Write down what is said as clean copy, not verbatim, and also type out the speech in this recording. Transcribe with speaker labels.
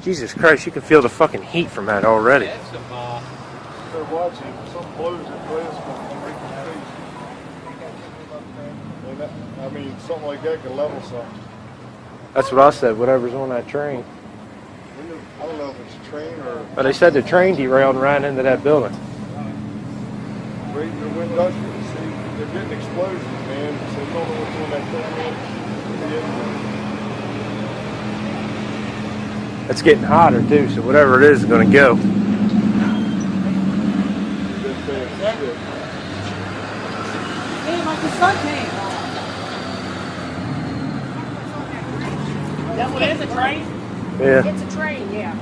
Speaker 1: Jesus Christ, you can feel the fucking heat from that already.
Speaker 2: That's some,
Speaker 3: They're watching. Some blows at glass from right in the face. And that, I mean, something like that can level something.
Speaker 1: That's what I said, whatever's on that train.
Speaker 3: I don't know if it's a train or...
Speaker 1: But they said the train derailed and ran into that building.
Speaker 3: Right in the window. See, they're getting explosions, man. So they don't know what's on that thing.
Speaker 1: It's getting hotter too, so whatever it is going to go.
Speaker 4: Hey, like the sun came. That what is a train?
Speaker 1: Yeah.
Speaker 4: It's a train, yeah.